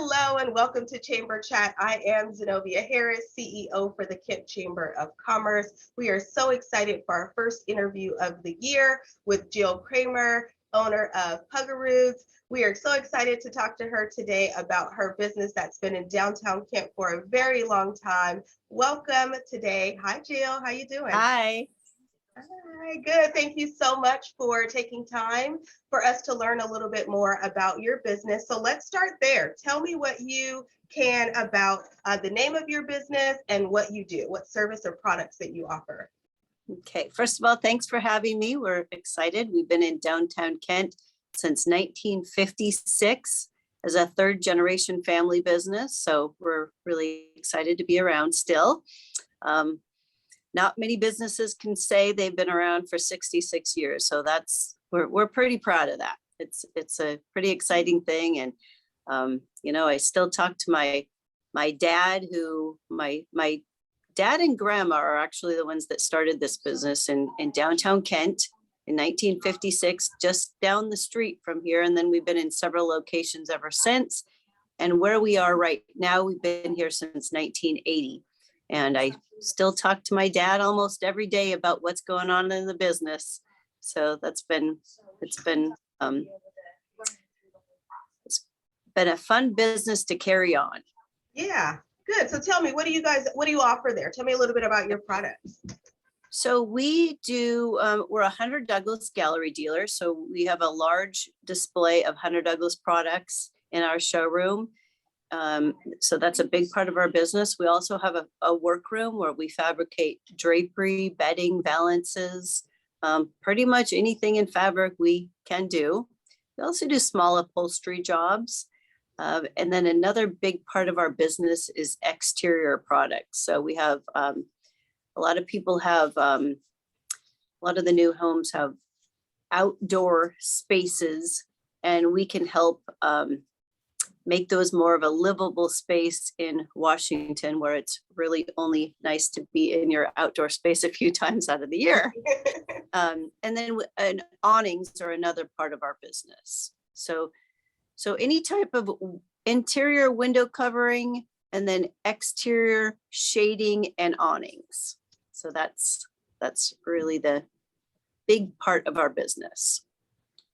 Hello and welcome to Chamber Chat. I am Zenovia Harris, CEO for the Kent Chamber of Commerce. We are so excited for our first interview of the year with Jill Kramer, owner of Pugerudes. We are so excited to talk to her today about her business that's been in downtown Kent for a very long time. Welcome today. Hi, Jill. How you doing? Hi. Hi, good. Thank you so much for taking time for us to learn a little bit more about your business. So let's start there. Tell me what you can about the name of your business and what you do, what service or products that you offer. Okay, first of all, thanks for having me. We're excited. We've been in downtown Kent since 1956 as a third generation family business. So we're really excited to be around still. Not many businesses can say they've been around for 66 years. So we're pretty proud of that. It's a pretty exciting thing. And, I still talk to my dad, my dad and grandma are actually the ones that started this business in downtown Kent in 1956, just down the street from here. And then we've been in several locations ever since. And where we are right now, we've been here since 1980. And I still talk to my dad almost every day about what's going on in the business. So it's been a fun business to carry on. Yeah, good. So tell me, what do you offer there? Tell me a little bit about your products. So we do, we're a Hunter Douglas gallery dealer. So we have a large display of Hunter Douglas products in our showroom. So that's a big part of our business. We also have a workroom where we fabricate drapery, bedding, valances, pretty much anything in fabric we can do. We also do small upholstery jobs. And then another big part of our business is exterior products. So we have a lot of people have, a lot of the new homes have outdoor spaces, and we can help make those more of a livable space in Washington, where it's really only nice to be in your outdoor space a few times out of the year. And then awnings are another part of our business. So any type of interior window covering, and then exterior shading and awnings. So that's really the big part of our business.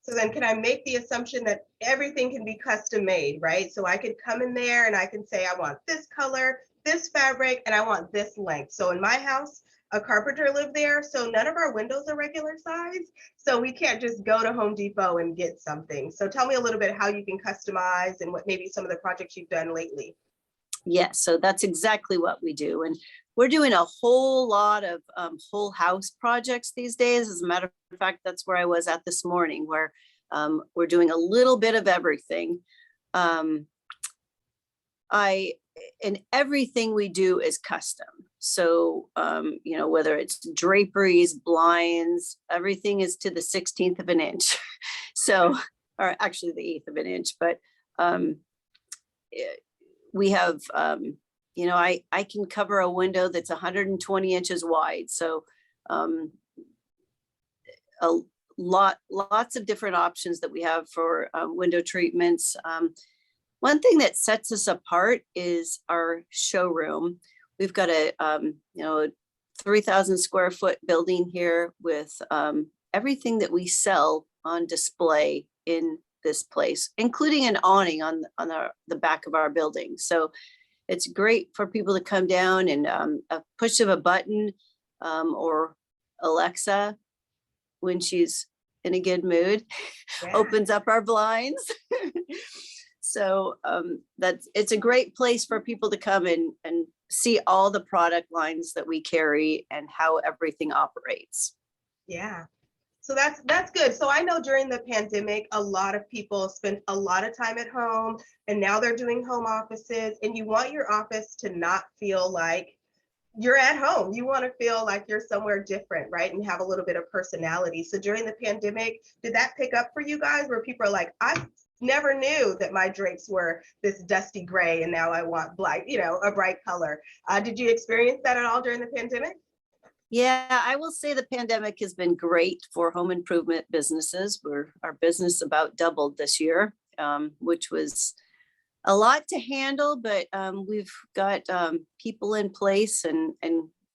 So then can I make the assumption that everything can be custom made, right? So I could come in there and I can say, I want this color, this fabric, and I want this length. So in my house, a carpenter lived there, so none of our windows are regular size. So we can't just go to Home Depot and get something. So tell me a little bit how you can customize and what maybe some of the projects you've done lately. Yes, so that's exactly what we do. And we're doing a whole lot of whole house projects these days. As a matter of fact, that's where I was at this morning, where we're doing a little bit of everything. And everything we do is custom. So, whether it's draperies, blinds, everything is to the 16th of an inch. So, or actually the 1/8 of an inch, but we have, I can cover a window that's 120 inches wide. So lots of different options that we have for window treatments. One thing that sets us apart is our showroom. We've got a 3,000 square foot building here with everything that we sell on display in this place, including an awning on the back of our building. So it's great for people to come down and a push of a button or Alexa, when she's in a good mood, opens up our blinds. So it's a great place for people to come and see all the product lines that we carry and how everything operates. Yeah. So that's good. So I know during the pandemic, a lot of people spent a lot of time at home, and now they're doing home offices, and you want your office to not feel like you're at home. You want to feel like you're somewhere different, right? And have a little bit of personality. So during the pandemic, did that pick up for you guys where people are like, I never knew that my drapes were this dusty gray and now I want black, a bright color. Did you experience that at all during the pandemic? Yeah, I will say the pandemic has been great for home improvement businesses. Our business about doubled this year, which was a lot to handle, but we've got people in place, and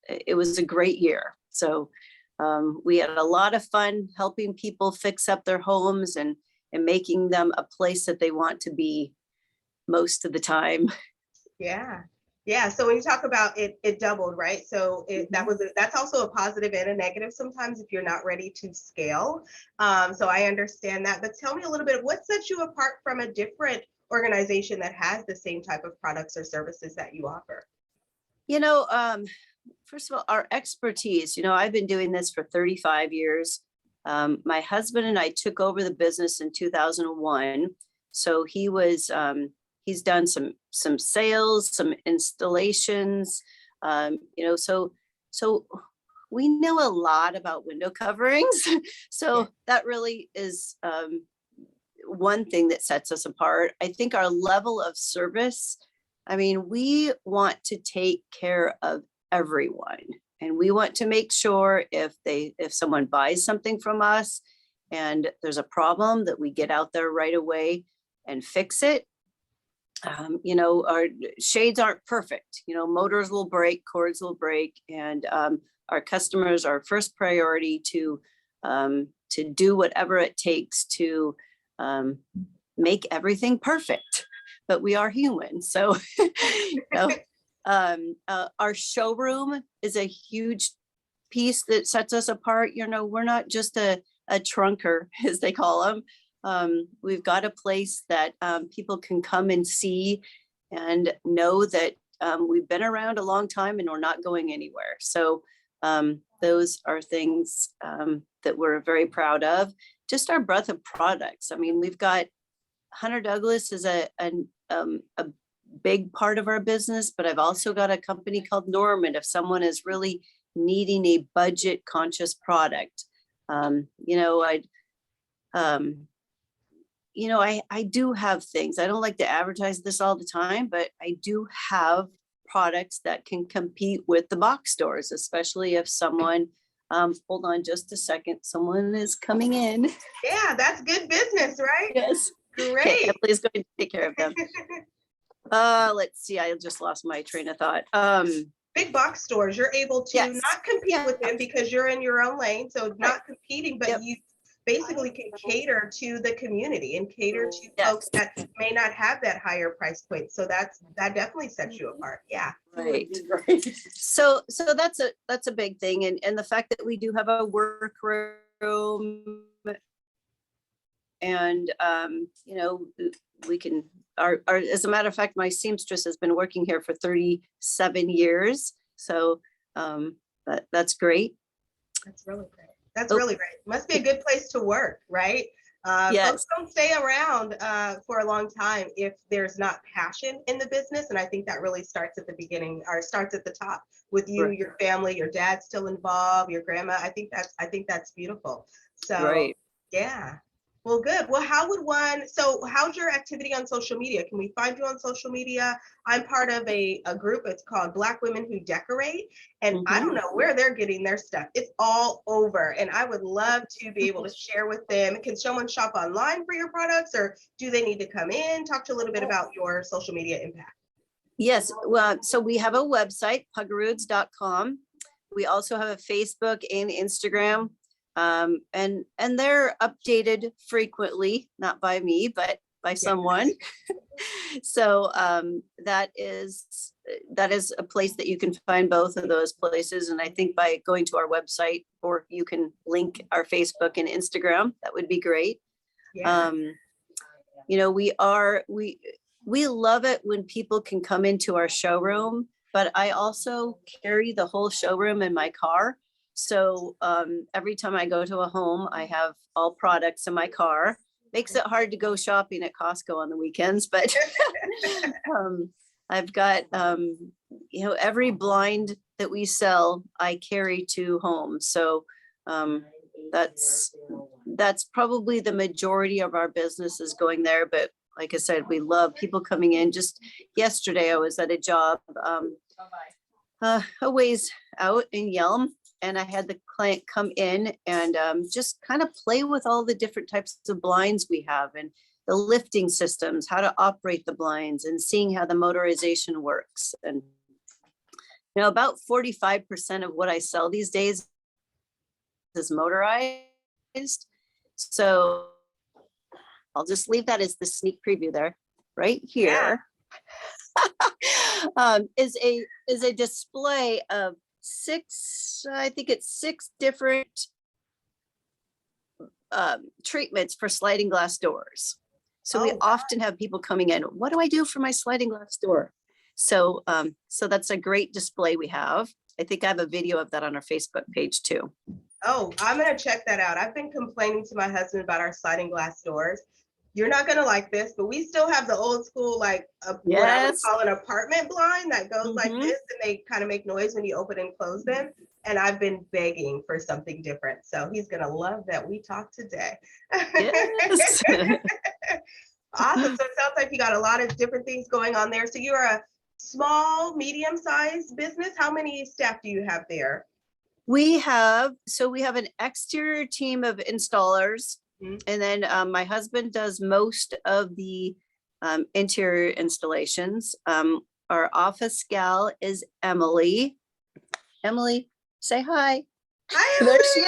it was a great year. So we had a lot of fun helping people fix up their homes and making them a place that they want to be most of the time. Yeah. Yeah. So when you talk about it doubled, right? So that's also a positive and a negative sometimes if you're not ready to scale. So I understand that. But tell me a little bit of what sets you apart from a different organization that has the same type of products or services that you offer. First of all, our expertise. I've been doing this for 35 years. My husband and I took over the business in 2001. So he's done some sales, some installations, so we know a lot about window coverings. So that really is one thing that sets us apart. I think our level of service, we want to take care of everyone, and we want to make sure if someone buys something from us and there's a problem, that we get out there right away and fix it. Our shades aren't perfect, motors will break, cords will break, and our customers are first priority to do whatever it takes to make everything perfect. But we are human. So, our showroom is a huge piece that sets us apart. We're not just a trunker, as they call them. We've got a place that people can come and see and know that we've been around a long time and we're not going anywhere. So those are things that we're very proud of. Just our breadth of products. We've got Hunter Douglas is a big part of our business, but I've also got a company called Norman if someone is really needing a budget conscious product. I do have things. I don't like to advertise this all the time, but I do have products that can compete with the box stores, especially if someone, hold on just a second, someone is coming in. Yeah, that's good business, right? Yes. Great. Okay, please go and take care of them. Let's see, I just lost my train of thought. Big box stores, you're able to not compete with them because you're in your own lane, so not competing, but you basically can cater to the community and cater to folks that may not have that higher price point. So that definitely sets you apart. Yeah. Right. So that's a big thing. And the fact that we do have a workroom, and we can as a matter of fact, my seamstress has been working here for 37 years. So that's great. That's really great. That's really great. Must be a good place to work, right? Yes. Folks don't stay around for a long time if there's not passion in the business. And I think that really starts at the beginning, or starts at the top with you, right. Your family, your dad's still involved, your grandma. I think that's beautiful. So yeah. Well, good. Well, how's your activity on social media? Can we find you on social media? I'm part of a group. It's called Black Women Who Decorate. And I don't know where they're getting their stuff. It's all over. And I would love to be able to share with them. Can someone shop online for your products, or do they need to come in? Talk to a little bit about your social media impact. Yes. Well, so we have a website, pugerudes.com. We also have a Facebook and Instagram. And they're updated frequently, not by me, but by someone. So that is a place that you can find both of those places. And I think by going to our website, or you can link our Facebook and Instagram, that would be great. Yeah. We love it when people can come into our showroom, but I also carry the whole showroom in my car. So every time I go to a home, I have all products in my car. Makes it hard to go shopping at Costco on the weekends, but I've got, every blind that we sell, I carry to home. So that's probably the majority of our business is going there. But like I said, we love people coming in. Just yesterday, I was at a job a ways out in Yelm. And I had the client come in and just kind of play with all the different types of blinds we have. And the lifting systems, how to operate the blinds, and seeing how the motorization works. And about 45% of what I sell these days is motorized. So I'll just leave that as the sneak preview there. Right here is a display of six different treatments for sliding glass doors. So we often have people coming in, what do I do for my sliding glass door? So that's a great display we have. I think I have a video of that on our Facebook page too. Oh, I'm gonna check that out. I've been complaining to my husband about our sliding glass doors. You're not gonna like this, but we still have the old school, like what I would call an apartment blind that goes like this, and they kind of make noise when you open and close them. And I've been begging for something different. So he's gonna love that we talked today. Yes. Awesome. So it sounds like you got a lot of different things going on there. So you're a small, medium-sized business. How many staff do you have there? We have an exterior team of installers, and then my husband does most of the interior installations. Our office gal is Emily. Emily, say hi. Hi, Emily. There she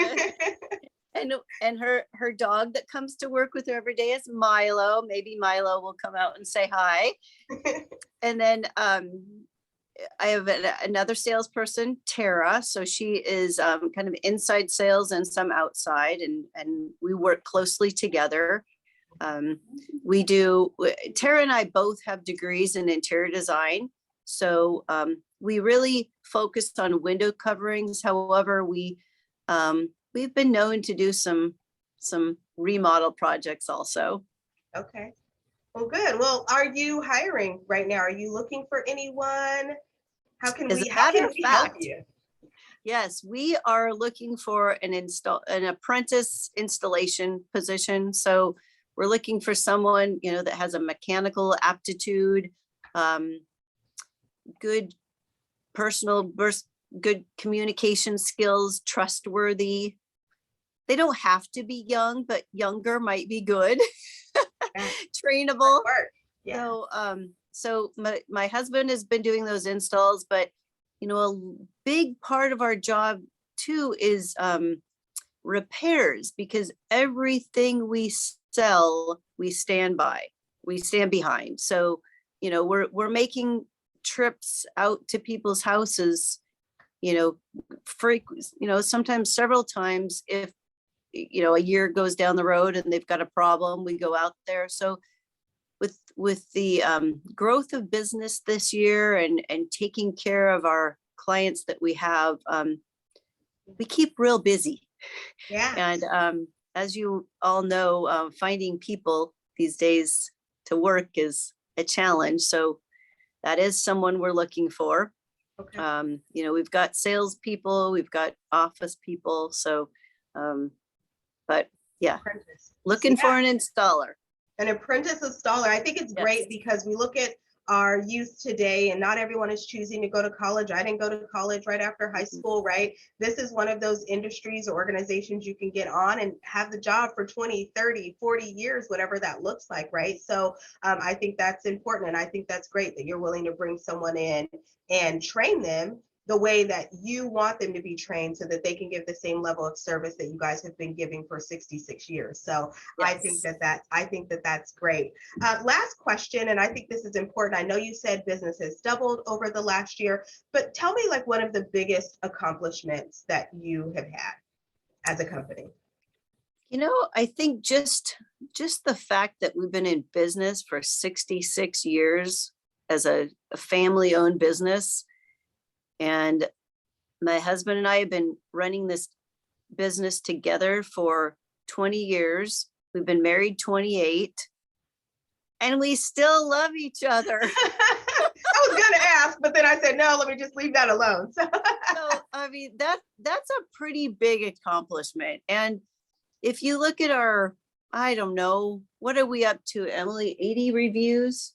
is. And her dog that comes to work with her every day is Milo. Maybe Milo will come out and say hi. And then I have another salesperson, Tara. So she is kind of inside sales and some outside, and we work closely together. Tara and I both have degrees in interior design. So we really focused on window coverings. However, we've been known to do some remodel projects also. Okay. Well, good. Well, are you hiring right now? Are you looking for anyone? How can we help you? Yes, we are looking for an apprentice installation position. So we're looking for someone, that has a mechanical aptitude, good good communication skills, trustworthy. They don't have to be young, but younger might be good. Trainable. Yeah. So my husband has been doing those installs, but a big part of our job too is repairs, because everything we sell, we stand behind. So, we're making trips out to people's houses, sometimes several times. If a year goes down the road and they've got a problem, we go out there. So with the growth of business this year and taking care of our clients that we have, we keep real busy. Yeah. And as you all know, finding people these days to work is a challenge. So that is someone we're looking for. Okay. We've got salespeople, we've got office people. So, but yeah, looking for an installer. An apprentice installer. I think it's great because we look at our youth today, and not everyone is choosing to go to college. I didn't go to college right after high school, right? This is one of those industries or organizations you can get on and have the job for 20, 30, 40 years, whatever that looks like, right? So I think that's important. And I think that's great that you're willing to bring someone in and train them the way that you want them to be trained so that they can give the same level of service that you guys have been giving for 66 years. So yes. I think that's great. Last question, and I think this is important. I know you said business has doubled over the last year, but tell me like one of the biggest accomplishments that you have had as a company. I think just the fact that we've been in business for 66 years as a family-owned business. And my husband and I have been running this business together for 20 years. We've been married 28, and we still love each other. I was going to ask, but then I said, no, let me just leave that alone. So I mean, that's a pretty big accomplishment. And if you look at our, I don't know, what are we up to, Emily? 80 reviews?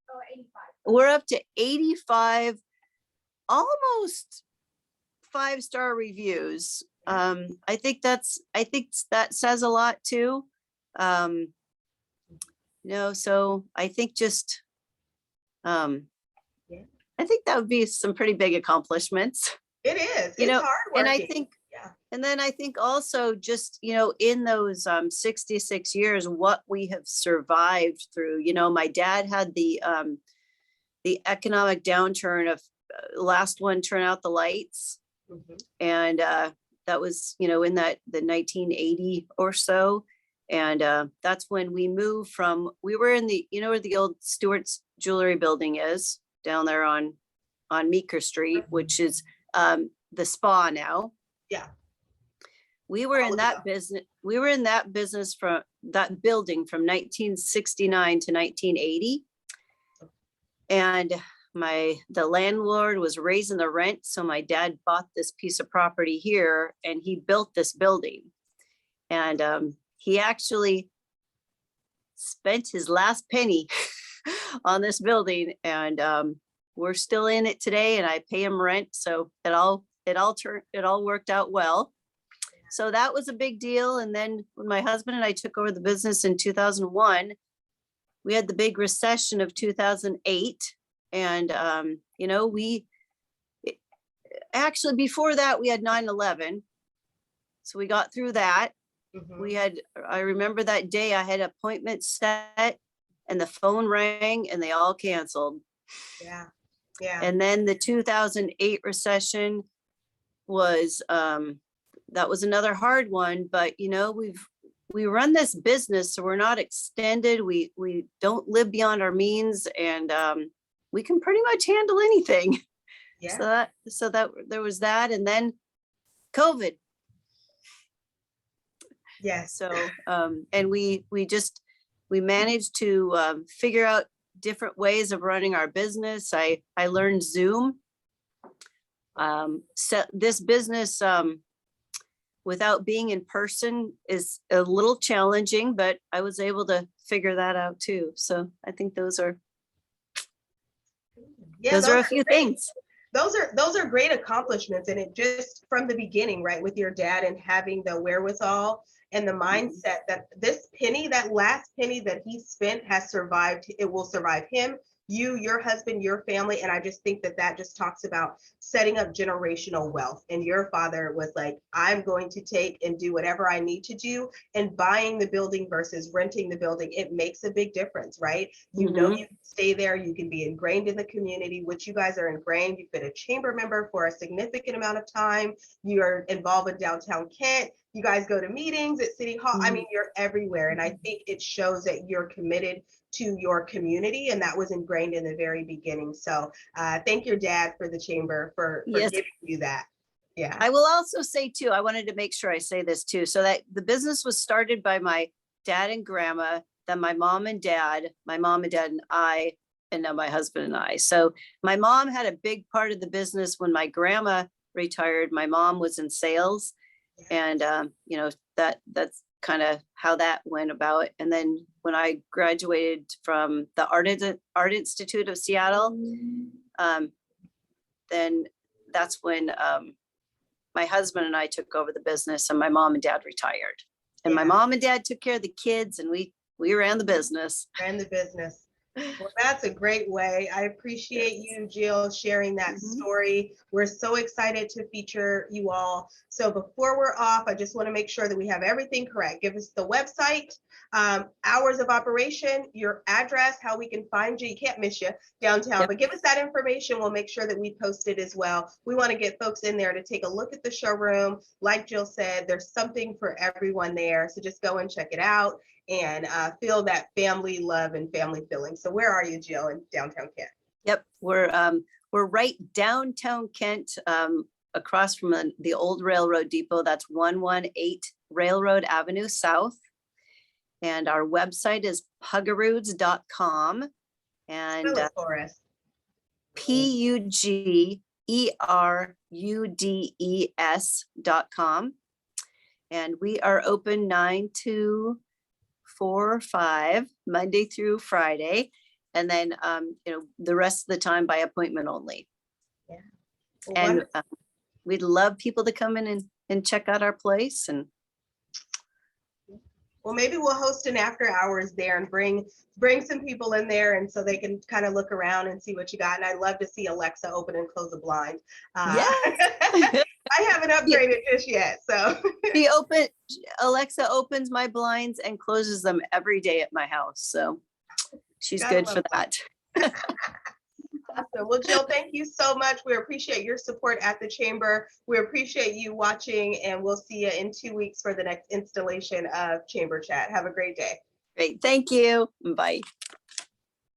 Oh, 85. We're up to 85 almost 5-star reviews. I think that says a lot too. So I think just, Yeah. I think that would be some pretty big accomplishments, It is. you It's know, hard and I working. think, Yeah. and then I think also just, in those 66 years, what we have survived through, my dad had the economic downturn of last one, turn out the lights. Mhm. And that was, in the 1980 or so. And that's when we moved from, we were in the, where the old Stewart's Jewelry Building is, down there on Meeker Street, which is the spa now. Yeah. We were in that business from that building from 1969 to 1980. And the landlord was raising the rent. So my dad bought this piece of property here and he built this building. And he actually spent his last penny on this building, and we're still in it today, and I pay him rent. So it all worked out well. So that was a big deal. And then when my husband and I took over the business in 2001, we had the big recession of 2008. And, we actually, before that, we had 9/11. So we got through that. Mhm. I remember that day I had appointments set and the phone rang and they all canceled. Yeah. Yeah. And then the 2008 recession was, that was another hard one, but we run this business, so we're not extended. We don't live beyond our means, and we can pretty much handle anything. Yeah. So that there was that, and then COVID. Yes. So and we managed to figure out different ways of running our business. I learned Zoom. So this business, without being in person, is a little challenging, but I was able to figure that out too. So I think those are a few things. Those are great accomplishments, and it just from the beginning, right, with your dad and having the wherewithal and the mindset that that last penny that he spent has survived. It will survive him, you, your husband, your family. And I just think that just talks about setting up generational wealth. And your father was like, I'm going to take and do whatever I need to do. And buying the building versus renting the building, it makes a big difference, right? You know, you can stay there, you can be ingrained in the community, which you guys are ingrained. You've been a chamber member for a significant amount of time. You're involved in downtown Kent. You guys go to meetings at City Hall. I mean, you're everywhere. And I think it shows that you're committed to your community, and that was ingrained in the very beginning. So thank your dad for the chamber for giving you that. Yeah. I will also say too, I wanted to make sure I say this too, so that the business was started by my dad and grandma, then my mom and dad and I, and now my husband and I. So my mom had a big part of the business. When my grandma retired, my mom was in sales, and that's kind of how that went about. And then when I graduated from the Art Institute of Seattle, then that's when my husband and I took over the business, and my mom and dad retired. And my mom and dad took care of the kids, and we ran the business. Well, that's a great way. I appreciate you, Jill, sharing that story. We're so excited to feature you all. So before we're off, I just want to make sure that we have everything correct. Give us the website, hours of operation, your address, how we can find you. You can't miss you downtown, but give us that information. We'll make sure that we post it as well. We want to get folks in there to take a look at the showroom. Like Jill said, there's something for everyone there. So just go and check it out and feel that family love and family feeling. So where are you, Jill, in downtown Kent? Yep, we're right downtown Kent, across from the old railroad depot. That's 118 Railroad Avenue South. And our website is pugerudes.com. And for us. PUGERUDES.com. And we are open 9 to 4 or 5, Monday through Friday. And then, the rest of the time by appointment only. Yeah. And we'd love people to come in and check out our place. And Well, maybe we'll host an after hours there and bring some people in there, and so they can kind of look around and see what you got. And I'd love to see Alexa open and close a blind. Yes. I haven't upgraded just yet, so. Alexa opens my blinds and closes them every day at my house. So she's Gotta good love for that. Awesome. Well, Jill, thank you so much. We appreciate your support at the Chamber. We appreciate you watching, and we'll see you in 2 weeks for the next installation of Chamber Chat. Have a great day. Great. Thank you. Bye.